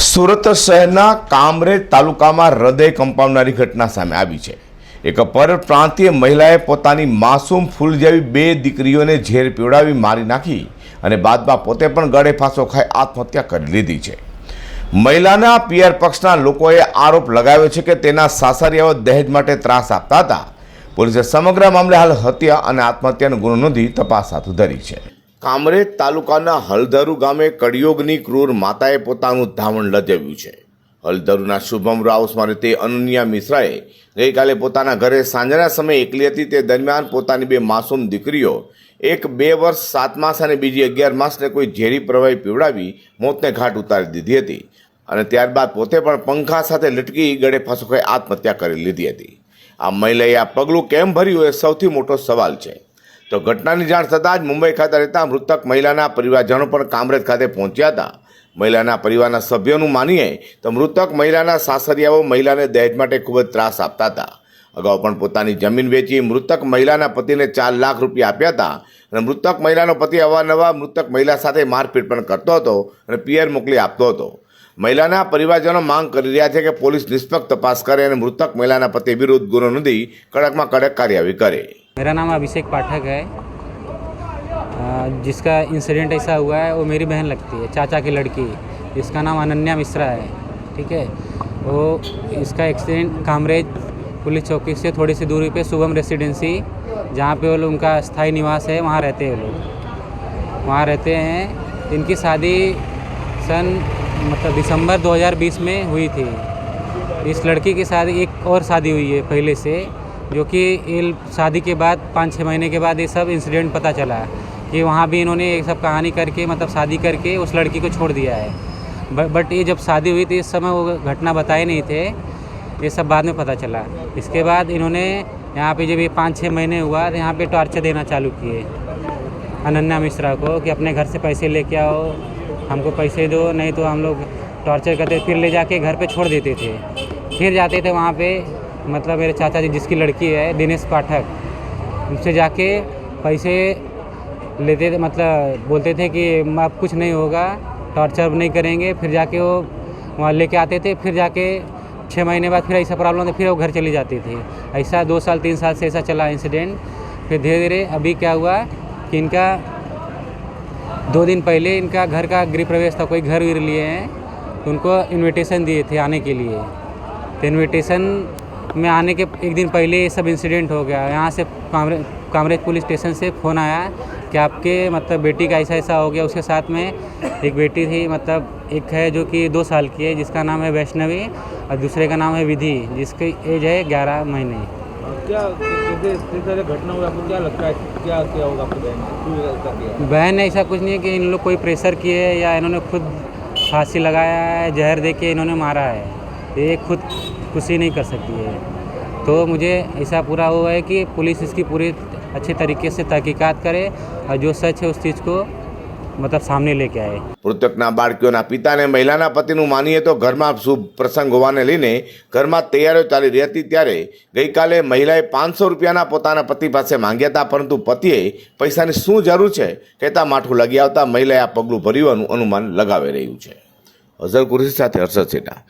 સુરત શહેરના કામરેજ તાલુકામાં હૃદય કંપાવનારી ઘટના સામે આવી છે। એક પરપ્રાંતીય મહિલાએ પોતાની માસૂમ ફૂલ જેવી બે દીકરીઓને ઝેર પીવડાવી મારી નાખી અને બાદમાં પોતે પણ ગળે ફાંસો ખાઈ આત્મહત્યા કરી લીધી છે। મહિલાના પિયર પક્ષના લોકોએ આરોપ લગાવ્યો છે કે તેના સાસરિયાઓ દહેજ માટે ત્રાસ આપતા હતા। પોલીસે સમગ્ર મામલે હાલ હત્યા અને આત્મહત્યાનો ગુનો નોંધી તપાસ હાથ ધરી છે। કામરેજ તાલુકાના હલધરુ ગામે કડિયોગની ક્રૂર માતાએ પોતાનું ધાવણ લજાવ્યું છે। હલધરુના શુભમ રાઉસમાં રહેતી અનન્યા મિશ્રાએ ગઈકાલે પોતાના ઘરે સાંજના સમયે એકલી હતી। તે દરમિયાન પોતાની બે માસૂમ દીકરીઓ, એક 2 વર્ષ 7 માસ અને બીજી 11 માસને કોઈ ઝેરી પ્રવાહી પીવડાવી મોતને ઘાટ ઉતારી દીધી હતી અને ત્યારબાદ પોતે પણ પંખા સાથે લટકી ગળે ફાંસો ખાઈ આત્મહત્યા કરી લીધી હતી। આ મહિલાએ આ પગલું કેમ ભર્યું એ સૌથી મોટો સવાલ છે। તો ઘટનાની જાણ થતાં જ મુંબઈ ખાતે રહેતા મૃતક મહિલાના પરિવારજનો પણ કામરેજ ખાતે પહોંચ્યા હતા। મહિલાના પરિવારના સભ્યોનું માનીએ તો મૃતક મહિલાના સાસરિયાઓ મહિલાને દહેજ માટે ખૂબ જ ત્રાસ આપતા હતા। અગાઉ પણ પોતાની જમીન વેચી મૃતક મહિલાના પતિને 4 લાખ રૂપિયા આપ્યા હતા અને મૃતક મહિલાનો પતિ અવારનવાર મૃતક મહિલા સાથે મારપીટ પણ કરતો હતો અને પિયર મોકલી આપતો હતો। મહિલાના પરિવારજનો માંગ કરી રહ્યા છે કે પોલીસ નિષ્પક્ષ તપાસ કરે અને મૃતક મહિલાના પતિ વિરુદ્ધ ગુનો નોંધી કડકમાં કડક કાર્યવાही करे। मेरा नाम अभिषेक पाठक है। जिसका इंसिडेंट ऐसा हुआ है वो मेरी बहन लगती है, चाचा की लड़की, जिसका नाम अनन्या मिश्रा है। ठीक है, वो इसका एक्सीडेंट कामरेज पुलिस चौकी से थोड़ी सी दूरी पे शुभम रेसिडेंसी, जहाँ पे वो लोग उनका स्थायी निवास है, वहाँ रहते हैं। वो लोग वहाँ रहते हैं। इनकी शादी सन मतलब दिसंबर 2020 में हुई थी। इस लड़की की शादी एक और शादी हुई है पहले से, जो कि ये शादी के बाद 5-6 महीने के बाद ये सब इंसिडेंट पता चला कि वहाँ भी इन्होंने ये सब कहानी करके मतलब शादी करके उस लड़की को छोड़ दिया है। बट ये जब शादी हुई थी इस समय वो घटना बताए नहीं थे, ये सब बाद में पता चला। इसके बाद इन्होंने यहाँ पे जब ये 5-6 महीने हुआ तो यहाँ पे टॉर्चर देना चालू किए अनन्या मिश्रा को कि अपने घर से पैसे लेके आओ, हमको पैसे दो, नहीं तो हम लोग टॉर्चर करते। फिर ले जाके घर पे छोड़ देते थे। फिर जाते थे वहाँ पे मतलब मेरे चाचा जी जिसकी लड़की है दिनेश पाठक, उनसे जाके पैसे लेते थे। मतलब बोलते थे कि अब कुछ नहीं होगा, टॉर्चर नहीं करेंगे। फिर जाके वो वहाँ लेके आते थे। फिर जाके 6 महीने बाद फिर ऐसा प्रॉब्लम था, फिर वो घर चली जाती थी। ऐसा 2 साल 3 साल से ऐसा चला इंसिडेंट। फिर धीरे धीरे अभी क्या हुआ कि इनका 2 दिन पहले इनका घर का गृह प्रवेश था, कोई घर वीर लिए हैं तो उनको इन्विटेशन दिए थे आने के लिए। तो इन्विटेशन में आने के एक दिन पहले ये सब इंसिडेंट हो गया। यहाँ से कामरेज पुलिस स्टेशन से फ़ोन आया कि आपके मतलब बेटी का ऐसा ऐसा हो गया। उसके साथ में एक बेटी थी, मतलब एक है जो कि 2 साल की है, जिसका नाम है वैष्णवी, और दूसरे का नाम है विधि, जिसकी एज है 11 महीने। क्या घटना हुई, आपको क्या लगता है क्या क्या होगा आपकी बहन? बहन ने ऐसा कुछ नहीं है कि इन लोग कोई प्रेशर किए या इन्होंने खुद फांसी लगाया है, जहर दे के इन्होंने मारा है। ये खुद कुछ नहीं कर सकती है। तो मुझे ऐसा पूरा हुआ है कि पुलिस इसकी पूरी अच्छे तरीके से तहकीकात करे और जो सच है उस चीज़ को मतलब सामने लेके आए। મૃતકના બાળકીઓના પિતાને મહિલાના પતિનું માનીએ તો ઘરમાં શુભ પ્રસંગ હોવાને લઈને ઘરમાં તૈયારીઓ ચાલી રહી હતી ત્યારે ગઈકાલે મહિલાએ 500 રૂપિયાના પોતાના પતિ પાસે માંગ્યા હતા, પરંતુ પતિએ પૈસાની શું જરૂર છે કહેતા માઠું લગી આવતા મહિલાએ આ પગલું ભર્યું હોવાનું અનુમાન લગાવી રહ્યું છે। અઝર કુરેશી સાથે હર્ષદ સેઠા।